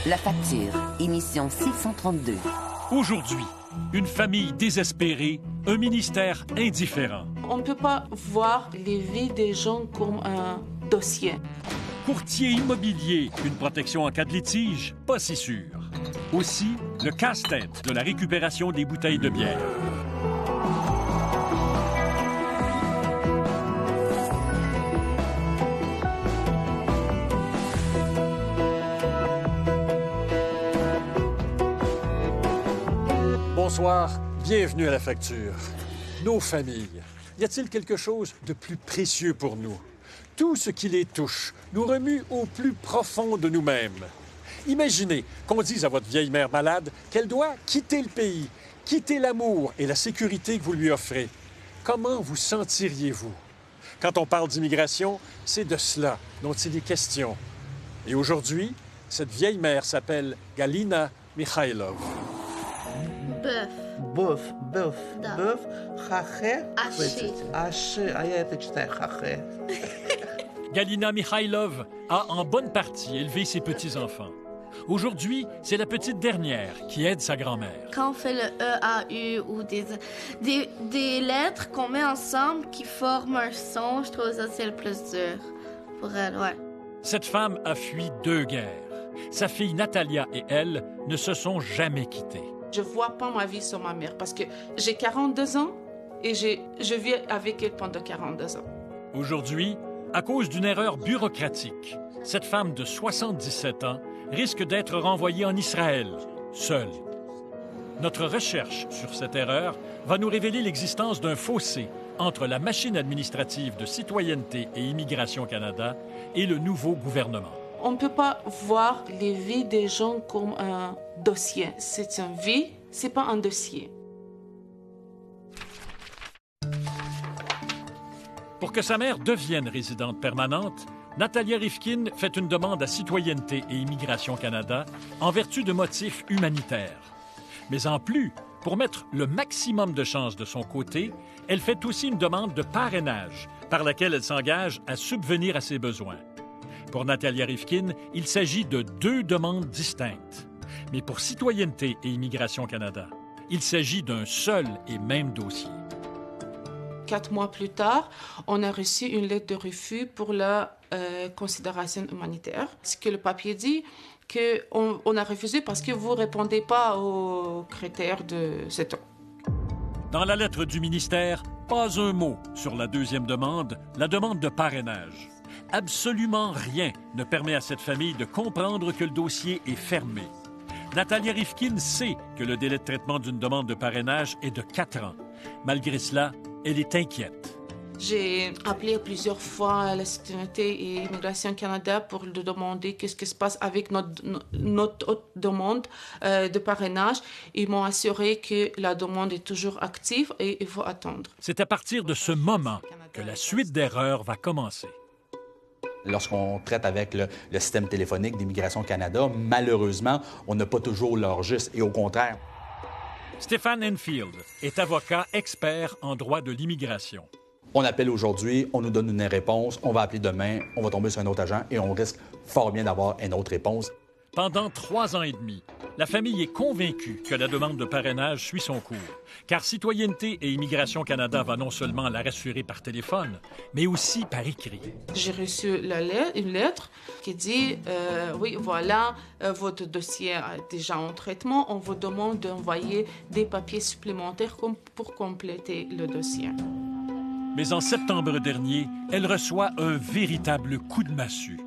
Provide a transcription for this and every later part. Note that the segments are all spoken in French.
La Facture, émission 632. Aujourd'hui, une famille désespérée, un ministère indifférent. On ne peut pas voir les vies des gens comme un dossier. Courtier immobilier, une protection en cas de litige, pas si sûr. Aussi, le casse-tête de la récupération des bouteilles de bière. Bonsoir, bienvenue à La Facture. Nos familles, y a-t-il quelque chose de plus précieux pour nous? Tout ce qui les touche nous remue au plus profond de nous-mêmes. Imaginez qu'on dise à votre vieille mère malade qu'elle doit quitter le pays, quitter l'amour et la sécurité que vous lui offrez. Comment vous sentiriez-vous? Quand on parle d'immigration, c'est de cela dont il est question. Et aujourd'hui, cette vieille mère s'appelle Galina Mikhailov. בוף, Da. חכה, Haché. היה תשתה חכה. Galina Mikhailov a en bonne partie élevé ses petits-enfants. Aujourd'hui, c'est la petite dernière qui aide sa grand-mère. Quand on fait le E-A-U ou des lettres qu'on met ensemble qui forment un son, je trouve ça c'est le plus dur pour elle, ouais. Cette femme a fui 2 guerres. Sa fille Natalia et elle ne se sont jamais quittées. Je ne vois pas ma vie sans ma mère parce que j'ai 42 ans et je vis avec elle pendant 42 ans. Aujourd'hui, à cause d'une erreur bureaucratique, cette femme de 77 ans risque d'être renvoyée en Israël, seule. Notre recherche sur cette erreur va nous révéler l'existence d'un fossé entre la machine administrative de Citoyenneté et Immigration Canada et le nouveau gouvernement. On ne peut pas voir les vies des gens comme un dossier. C'est une vie, c'est pas un dossier. Pour que sa mère devienne résidente permanente, Natalia Rivkin fait une demande à Citoyenneté et Immigration Canada en vertu de motifs humanitaires. Mais en plus, pour mettre le maximum de chances de son côté, elle fait aussi une demande de parrainage par laquelle elle s'engage à subvenir à ses besoins. Pour Natalia Rivkin, il s'agit de 2 demandes distinctes. Mais pour Citoyenneté et Immigration Canada, il s'agit d'un seul et même dossier. 4 mois plus tard, on a reçu une lettre de refus pour la considération humanitaire. Ce que le papier dit, qu'on a refusé parce que vous ne répondez pas aux critères de 7 ans. Dans la lettre du ministère, pas un mot sur la 2e demande, la demande de parrainage. Absolument rien ne permet à cette famille de comprendre que le dossier est fermé. Natalia Rivkin sait que le délai de traitement d'une demande de parrainage est de 4 ans. Malgré cela, elle est inquiète. J'ai appelé plusieurs fois à la Citoyenneté et Immigration Canada pour leur demander qu'est-ce qui se passe avec notre autre demande de parrainage. Ils m'ont assuré que la demande est toujours active et il faut attendre. C'est à partir de ce moment que la suite d'erreurs va commencer. Lorsqu'on traite avec le système téléphonique d'Immigration Canada, malheureusement, on n'a pas toujours l'heure juste et au contraire. Stéphane Enfield est avocat expert en droit de l'immigration. On appelle aujourd'hui, on nous donne une réponse, on va appeler demain, on va tomber sur un autre agent et on risque fort bien d'avoir une autre réponse. Pendant 3 ans et demi, la famille est convaincue que la demande de parrainage suit son cours, car Citoyenneté et Immigration Canada va non seulement la rassurer par téléphone, mais aussi par écrit. J'ai reçu une lettre qui dit oui, voilà, votre dossier est déjà en traitement. On vous demande d'envoyer des papiers supplémentaires pour compléter le dossier. Mais en septembre dernier, elle reçoit un véritable coup de massue.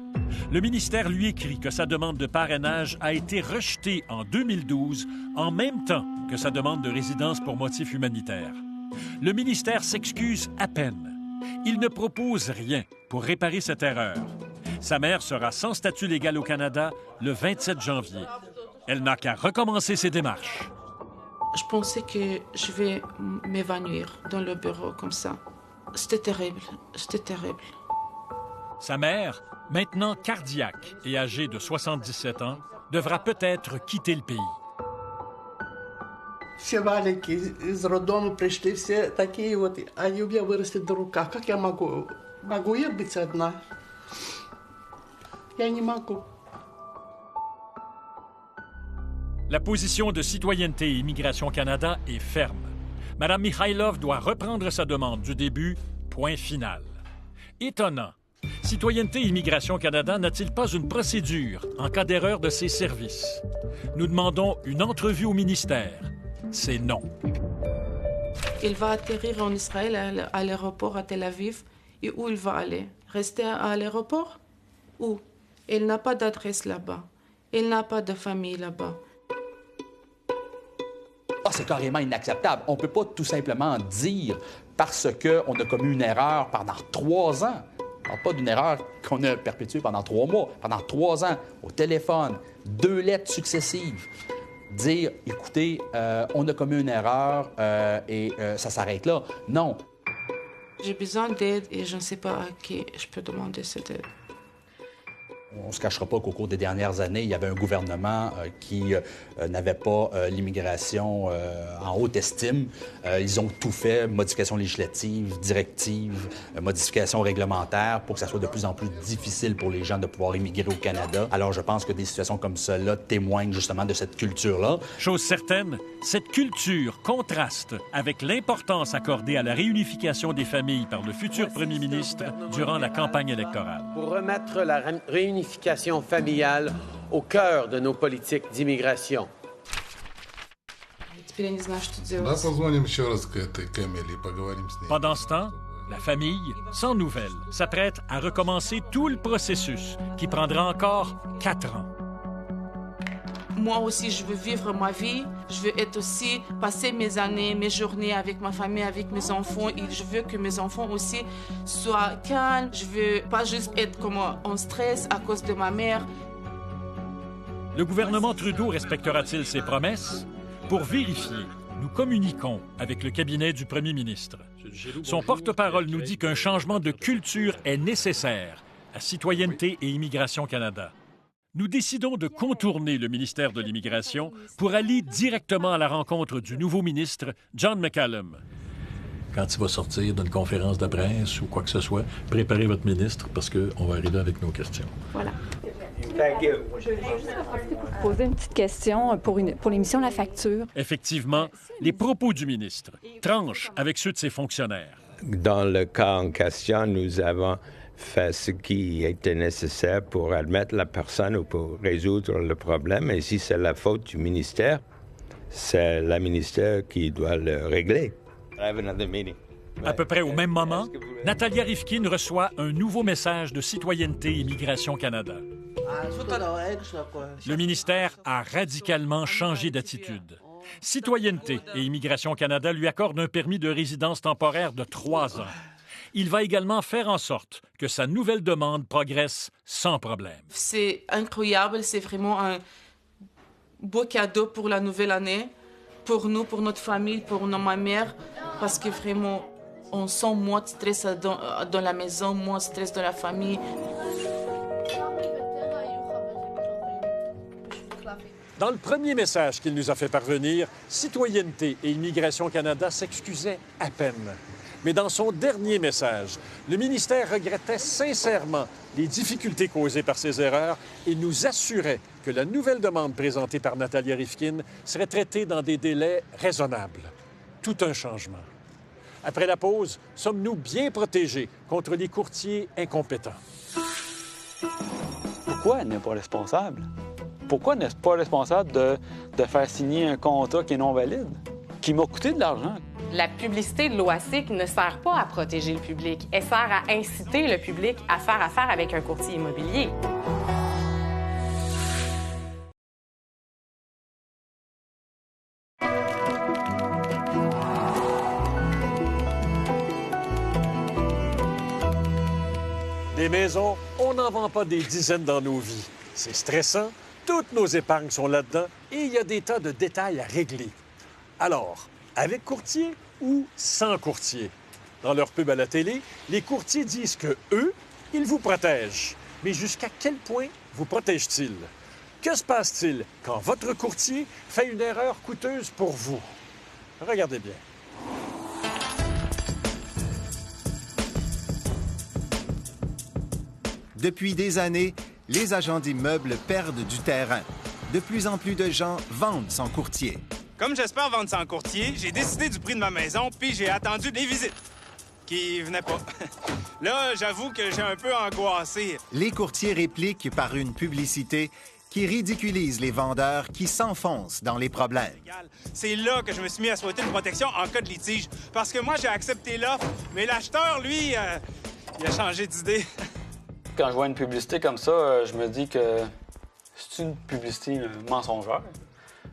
Le ministère lui écrit que sa demande de parrainage a été rejetée en 2012, en même temps que sa demande de résidence pour motif humanitaire. Le ministère s'excuse à peine. Il ne propose rien pour réparer cette erreur. Sa mère sera sans statut légal au Canada le 27 janvier. Elle n'a qu'à recommencer ses démarches. Je pensais que je vais m'évanouir dans le bureau comme ça. C'était terrible, c'était terrible. Sa mère, maintenant cardiaque et âgée de 77 ans, devra peut-être quitter le pays. Все валики из роддома пришли, все такие вот, а Юбия вырастет на руках. Как я могу? Могу я быть одна? Я не могу. La position de Citoyenneté et Immigration Canada est ferme. Mme Mikhailov doit reprendre sa demande du début, point final. Étonnant. Citoyenneté et Immigration Canada n'a-t-il pas une procédure en cas d'erreur de ses services? Nous demandons une entrevue au ministère. C'est non. Il va atterrir en Israël à l'aéroport à Tel Aviv. Et où il va aller? Rester à l'aéroport? Où? Il n'a pas d'adresse là-bas. Il n'a pas de famille là-bas. Ah, c'est carrément inacceptable. On ne peut pas tout simplement dire parce qu'on a commis une erreur pendant 3 ans. On ne parle pas d'une erreur qu'on a perpétuée pendant 3 mois, pendant 3 ans, au téléphone, 2 lettres successives. Dire, écoutez, on a commis une erreur et ça s'arrête là. Non. J'ai besoin d'aide et je ne sais pas à qui je peux demander cette aide. On ne se cachera pas qu'au cours des dernières années, il y avait un gouvernement qui n'avait pas l'immigration en haute estime. Ils ont tout fait, modifications législatives, directives, modifications réglementaires pour que ça soit de plus en plus difficile pour les gens de pouvoir immigrer au Canada. Alors je pense que des situations comme cela témoignent justement de cette culture-là. Chose certaine, cette culture contraste avec l'importance accordée à la réunification des familles par le futur premier ministre durant la campagne électorale. Pour remettre la réunification familiale au cœur de nos politiques d'immigration. Pendant ce temps, la famille, sans nouvelles, s'apprête à recommencer tout le processus qui prendra encore 4 ans. Moi aussi, je veux vivre ma vie. Je veux être aussi, passer mes années, mes journées avec ma famille, avec mes enfants. Et je veux que mes enfants aussi soient calmes. Je veux pas juste être comme en stress à cause de ma mère. Le gouvernement Trudeau respectera-t-il ses promesses? Pour vérifier, nous communiquons avec le cabinet du premier ministre. Son porte-parole nous dit qu'un changement de culture est nécessaire à Citoyenneté et Immigration Canada. Nous décidons de contourner le ministère de l'Immigration pour aller directement à la rencontre du nouveau ministre, John McCallum. Quand il va sortir d'une conférence de presse ou quoi que ce soit, préparez votre ministre parce qu'on va arriver avec nos questions. Voilà. Je vais juste poser une petite question pour l'émission La Facture. Effectivement, les propos du ministre tranchent avec ceux de ses fonctionnaires. Dans le cas en question, nous avons fait ce qui était nécessaire pour admettre la personne ou pour résoudre le problème. Et si c'est la faute du ministère, c'est le ministère qui doit le régler. À peu près au même moment, Natalia Rivkin reçoit un nouveau message de Citoyenneté et Immigration Canada. Le ministère a radicalement changé d'attitude. Citoyenneté et Immigration Canada lui accorde un permis de résidence temporaire de 3 ans. Il va également faire en sorte que sa nouvelle demande progresse sans problème. C'est incroyable, c'est vraiment un beau cadeau pour la nouvelle année, pour nous, pour notre famille, pour ma mère, parce que vraiment, on sent moins de stress dans la maison, moins de stress dans la famille. Dans le premier message qu'il nous a fait parvenir, Citoyenneté et Immigration Canada s'excusait à peine. Mais dans son dernier message, le ministère regrettait sincèrement les difficultés causées par ces erreurs et nous assurait que la nouvelle demande présentée par Natalia Rivkin serait traitée dans des délais raisonnables. Tout un changement. Après la pause, sommes-nous bien protégés contre les courtiers incompétents? Pourquoi elle n'est pas responsable? Pourquoi n'est-ce pas responsable de faire signer un contrat qui est non valide, qui m'a coûté de l'argent? La publicité de l'OASIC ne sert pas à protéger le public. Elle sert à inciter le public à faire affaire avec un courtier immobilier. Des maisons, on n'en vend pas des dizaines dans nos vies. C'est stressant, toutes nos épargnes sont là-dedans et il y a des tas de détails à régler. Alors, avec courtier ou sans courtier? Dans leur pub à la télé, les courtiers disent que eux, ils vous protègent. Mais jusqu'à quel point vous protègent-ils? Que se passe-t-il quand votre courtier fait une erreur coûteuse pour vous? Regardez bien. Depuis des années, les agents d'immeubles perdent du terrain. de plus en plus de gens vendent son courtier. Comme j'espère vendre sans courtier, j'ai décidé du prix de ma maison, puis j'ai attendu des visites qui venaient pas. Là, j'avoue que j'ai un peu angoissé. Les courtiers répliquent par une publicité qui ridiculise les vendeurs qui s'enfoncent dans les problèmes. C'est là que je me suis mis à souhaiter une protection en cas de litige. Parce que moi, j'ai accepté l'offre, mais l'acheteur, lui, il a changé d'idée. Quand je vois une publicité comme ça, je me dis que c'est une publicité mensongère.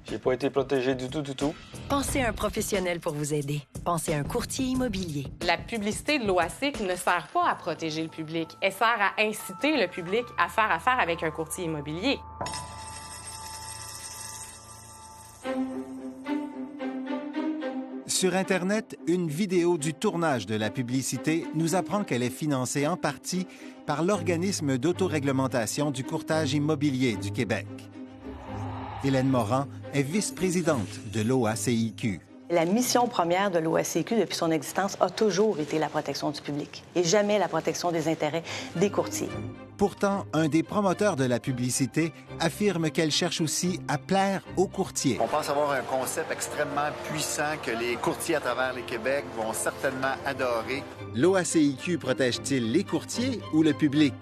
J'ai pas été protégé du tout. Pensez à un professionnel pour vous aider. Pensez à un courtier immobilier. La publicité de l'OASIC ne sert pas à protéger le public. Elle sert à inciter le public à faire affaire avec un courtier immobilier. Sur Internet, une vidéo du tournage de la publicité nous apprend qu'elle est financée en partie par l'organisme d'autoréglementation du courtage immobilier du Québec. Hélène Morin est vice-présidente de l'OACIQ. La mission première de l'OACIQ depuis son existence a toujours été la protection du public et jamais la protection des intérêts des courtiers. Pourtant, un des promoteurs de la publicité affirme qu'elle cherche aussi à plaire aux courtiers. On pense avoir un concept extrêmement puissant que les courtiers à travers le Québec vont certainement adorer. L'OACIQ protège-t-il les courtiers ou le public?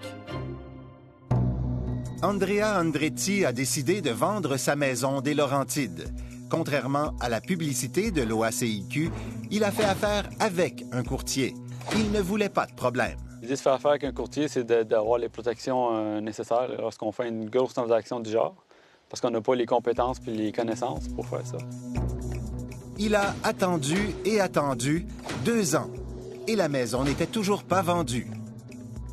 Andrea Andretti a décidé de vendre sa maison des Laurentides. Contrairement à la publicité de l'OACIQ, il a fait affaire avec un courtier. Il ne voulait pas de problème. L'idée de faire affaire avec un courtier, c'est d'avoir les protections nécessaires lorsqu'on fait une grosse transaction du genre, parce qu'on n'a pas les compétences puis les connaissances pour faire ça. Il a attendu et attendu 2 ans, et la maison n'était toujours pas vendue.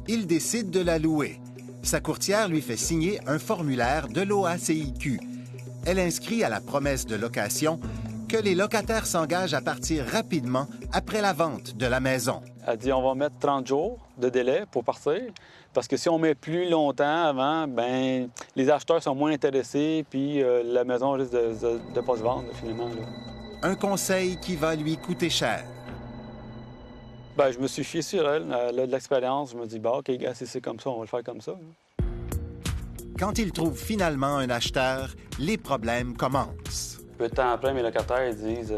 Il décide de la louer. Sa courtière lui fait signer un formulaire de l'OACIQ. Elle inscrit à la promesse de location que les locataires s'engagent à partir rapidement après la vente de la maison. Elle dit on va mettre 30 jours de délai pour partir, parce que si on met plus longtemps avant, ben les acheteurs sont moins intéressés, puis la maison risque de ne pas se vendre finalement. Là. Un conseil qui va lui coûter cher. Ben, je me suis fié sur elle. Elle a de l'expérience. Je me dis, bah, OK, gars, si c'est comme ça, on va le faire comme ça. Quand il trouve finalement un acheteur, les problèmes commencent. Peu de temps après, mes locataires ils disent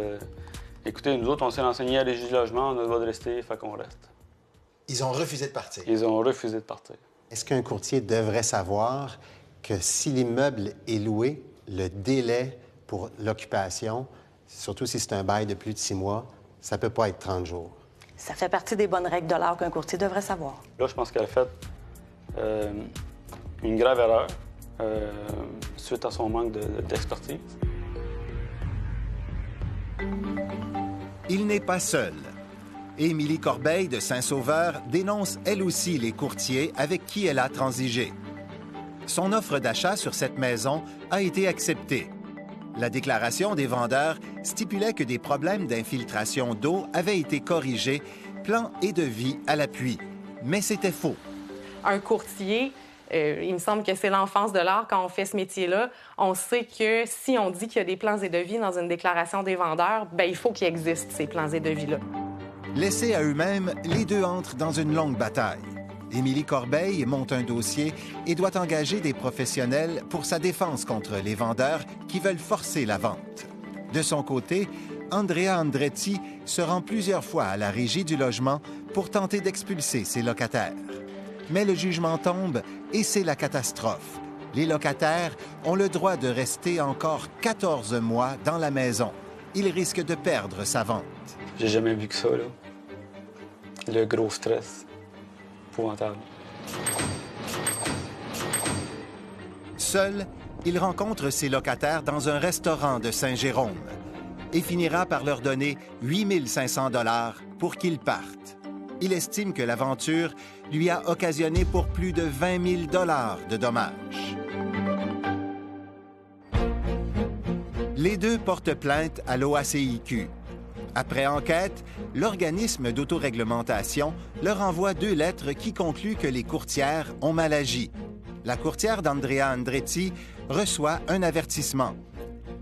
écoutez, nous autres, on s'est renseigné à Régie du logement, on a le droit de rester, fait qu'on reste. Ils ont refusé de partir. Ils ont refusé de partir. Est-ce qu'un courtier devrait savoir que si l'immeuble est loué, le délai pour l'occupation, surtout si c'est un bail de plus de 6 mois, ça peut pas être 30 jours? Ça fait partie des bonnes règles de l'art qu'un courtier devrait savoir. Là, je pense qu'elle a fait une grave erreur suite à son manque d'expertise. Il n'est pas seul. Émilie Corbeil de Saint-Sauveur dénonce elle aussi les courtiers avec qui elle a transigé. Son offre d'achat sur cette maison a été acceptée. La déclaration des vendeurs stipulait que des problèmes d'infiltration d'eau avaient été corrigés, plan et devis à l'appui. Mais c'était faux. Un courtier, il me semble que c'est l'enfance de l'art quand on fait ce métier-là. On sait que si on dit qu'il y a des plans et devis dans une déclaration des vendeurs, bien, il faut qu'il existe ces plans et devis-là. Laissés à eux-mêmes, les deux entrent dans une longue bataille. Émilie Corbeil monte un dossier et doit engager des professionnels pour sa défense contre les vendeurs qui veulent forcer la vente. De son côté, Andrea Andretti se rend plusieurs fois à la Régie du logement pour tenter d'expulser ses locataires. Mais le jugement tombe et c'est la catastrophe. Les locataires ont le droit de rester encore 14 mois dans la maison. Ils risquent de perdre sa vente. J'ai jamais vu que ça, là. Le gros stress. Épouvantable. Seul, il rencontre ses locataires dans un restaurant de Saint-Jérôme et finira par leur donner 8 500 $ pour qu'ils partent. Il estime que l'aventure lui a occasionné pour plus de 20 000 $ de dommages. Les deux portent plainte à l'OACIQ. Après enquête, l'organisme d'autoréglementation leur envoie 2 lettres qui concluent que les courtières ont mal agi. La courtière d'Andrea Andretti reçoit un avertissement,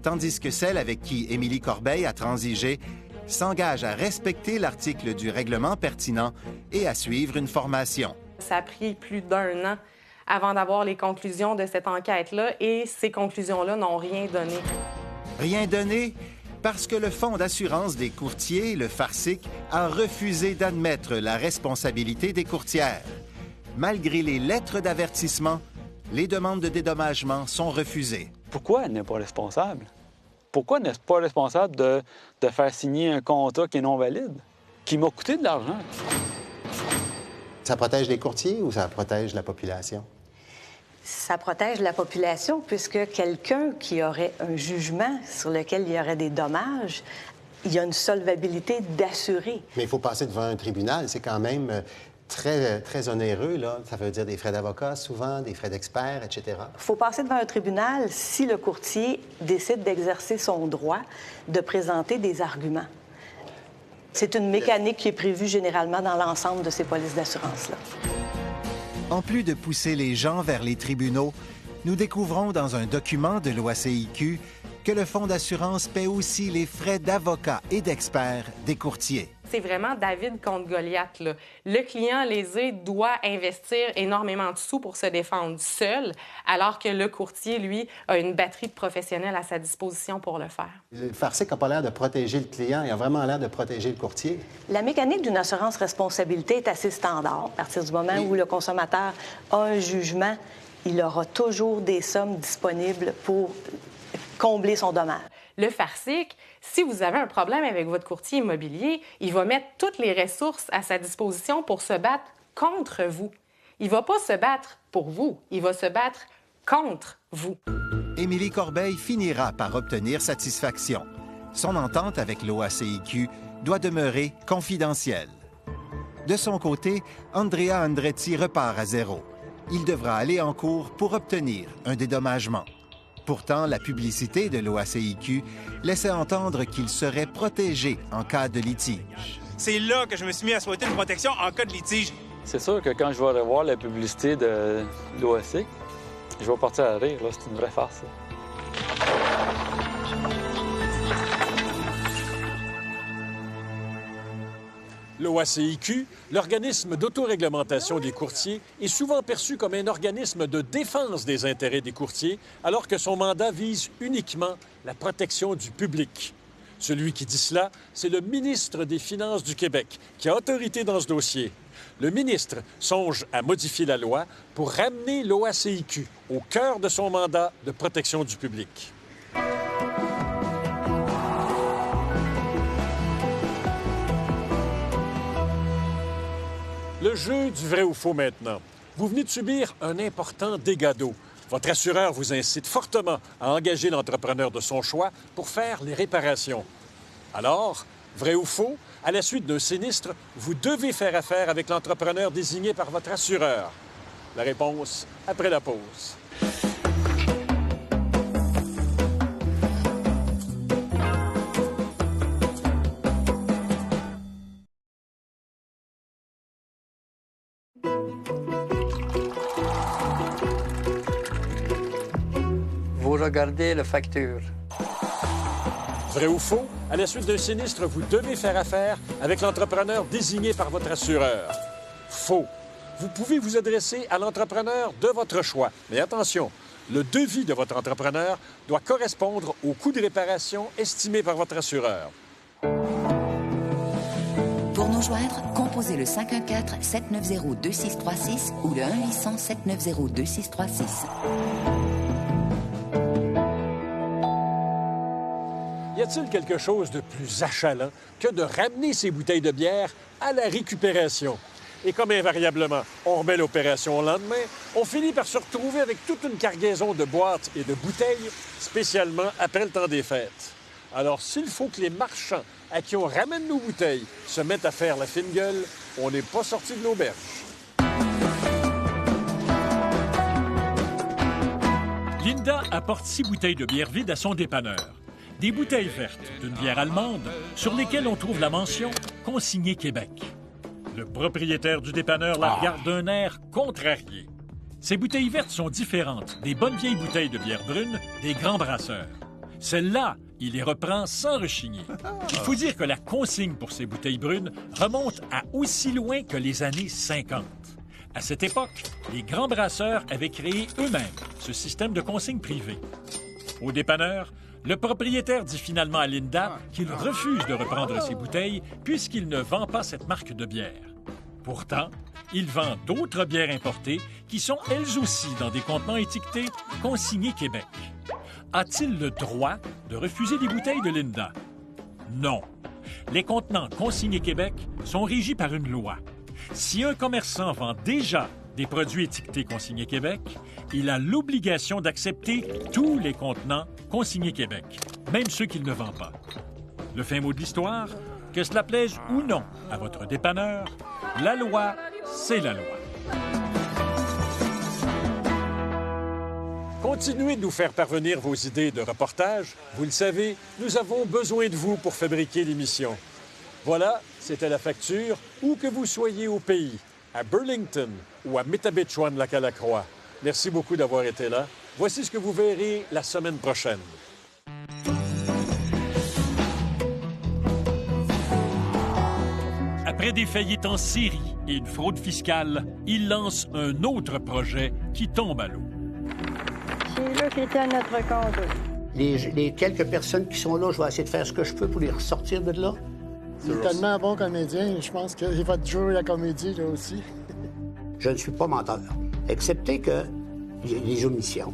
tandis que celle avec qui Émilie Corbeil a transigé s'engage à respecter l'article du règlement pertinent et à suivre une formation. Ça a pris plus d'1 an avant d'avoir les conclusions de cette enquête-là, et ces conclusions-là n'ont rien donné. Rien donné parce que le Fonds d'assurance des courtiers, le FARCIC, a refusé d'admettre la responsabilité des courtières. Malgré les lettres d'avertissement, les demandes de dédommagement sont refusées. Pourquoi elle n'est pas responsable? Pourquoi n'est-ce pas responsable de faire signer un contrat qui est non valide, qui m'a coûté de l'argent? Ça protège les courtiers ou ça protège la population? Ça protège la population puisque quelqu'un qui aurait un jugement sur lequel il y aurait des dommages, il y a une solvabilité d'assurer. Mais il faut passer devant un tribunal. C'est quand même très, très onéreux, là. Ça veut dire des frais d'avocat, souvent, des frais d'experts, etc. Il faut passer devant un tribunal si le courtier décide d'exercer son droit de présenter des arguments. C'est une mécanique qui est prévue généralement dans l'ensemble de ces polices d'assurance-là. En plus de pousser les gens vers les tribunaux, nous découvrons dans un document de l'OACIQ que le Fonds d'assurance paie aussi les frais d'avocats et d'experts des courtiers. C'est vraiment David contre Goliath, là. Le client lésé doit investir énormément de sous pour se défendre seul, alors que le courtier, lui, a une batterie de professionnels à sa disposition pour le faire. Le FARCIC n'a pas l'air de protéger le client, il a vraiment l'air de protéger le courtier. La mécanique d'une assurance responsabilité est assez standard. À partir du moment où le consommateur a un jugement, il aura toujours des sommes disponibles pour combler son dommage. Le FARCIC, si vous avez un problème avec votre courtier immobilier, il va mettre toutes les ressources à sa disposition pour se battre contre vous. Il ne va pas se battre pour vous, il va se battre contre vous. Émilie Corbeil finira par obtenir satisfaction. Son entente avec l'OACIQ doit demeurer confidentielle. De son côté, Andrea Andretti repart à zéro. Il devra aller en cours pour obtenir un dédommagement. Pourtant, la publicité de l'OACIQ laissait entendre qu'il serait protégé en cas de litige. C'est là que je me suis mis à souhaiter une protection en cas de litige. C'est sûr que quand je vais revoir la publicité de l'OAC, je vais partir à rire. Là, c'est une vraie farce. L'OACIQ, l'organisme d'autoréglementation des courtiers, est souvent perçu comme un organisme de défense des intérêts des courtiers, alors que son mandat vise uniquement la protection du public. Celui qui dit cela, c'est le ministre des Finances du Québec, qui a autorité dans ce dossier. Le ministre songe à modifier la loi pour ramener l'OACIQ au cœur de son mandat de protection du public. Le jeu du vrai ou faux maintenant. Vous venez de subir un important dégât d'eau. Votre assureur vous incite fortement à engager l'entrepreneur de son choix pour faire les réparations. Alors, vrai ou faux, à la suite d'un sinistre, vous devez faire affaire avec l'entrepreneur désigné par votre assureur. La réponse après la pause. Vous regardez la facture. Vrai ou faux, à la suite d'un sinistre, vous devez faire affaire avec l'entrepreneur désigné par votre assureur. Faux. Vous pouvez vous adresser à l'entrepreneur de votre choix. Mais attention, le devis de votre entrepreneur doit correspondre au coût de réparation estimé par votre assureur. Pour nous joindre, composez le 514-790-2636 ou le 1-800-790-2636. Y a-t-il quelque chose de plus achalant que de ramener ces bouteilles de bière à la récupération? Et comme invariablement, on remet l'opération au lendemain, on finit par se retrouver avec toute une cargaison de boîtes et de bouteilles, spécialement après le temps des fêtes. Alors, s'il faut que les marchands à qui on ramène nos bouteilles se mettent à faire la fine gueule, on n'est pas sorti de l'auberge. Linda apporte 6 bouteilles de bière vide à son dépanneur. Des bouteilles vertes d'une bière allemande sur lesquelles on trouve la mention « Consigné Québec ». Le propriétaire du dépanneur la regarde d'un air contrarié. Ces bouteilles vertes sont différentes des bonnes vieilles bouteilles de bière brune des grands brasseurs. Celles-là, il les reprend sans rechigner. Il faut dire que la consigne pour ces bouteilles brunes remonte à aussi loin que les années 50. À cette époque, les grands brasseurs avaient créé eux-mêmes ce système de consigne privée. Au dépanneur, le propriétaire dit finalement à Linda qu'il refuse de reprendre ses bouteilles puisqu'il ne vend pas cette marque de bière. Pourtant, il vend d'autres bières importées qui sont elles aussi dans des contenants étiquetés « Consigné Québec ». A-t-il le droit de refuser des bouteilles de Linda? Non. Les contenants Consigné Québec sont régis par une loi. Si un commerçant vend déjà des produits étiquetés Consigné Québec, il a l'obligation d'accepter tous les contenants Consigné Québec, même ceux qu'il ne vend pas. Le fin mot de l'histoire, que cela plaise ou non à votre dépanneur, la loi, c'est la loi. Continuez de nous faire parvenir vos idées de reportage. Vous le savez, nous avons besoin de vous pour fabriquer l'émission. Voilà, c'était La Facture, où que vous soyez au pays, à Burlington ou à Métabetchouan-Lac-à-la-Croix. Merci beaucoup d'avoir été là. Voici ce que vous verrez la semaine prochaine. Après des faillites en série et une fraude fiscale, il lance un autre projet qui tombe à l'eau. C'est là qui était à notre compte. Les quelques personnes qui sont là, je vais essayer de faire ce que je peux pour les ressortir de là. Il est tellement bon comédien, je pense qu'il va jouer la comédie, là aussi. Je ne suis pas menteur, excepté que j'ai des omissions.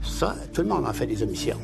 Ça, tout le monde en fait des omissions.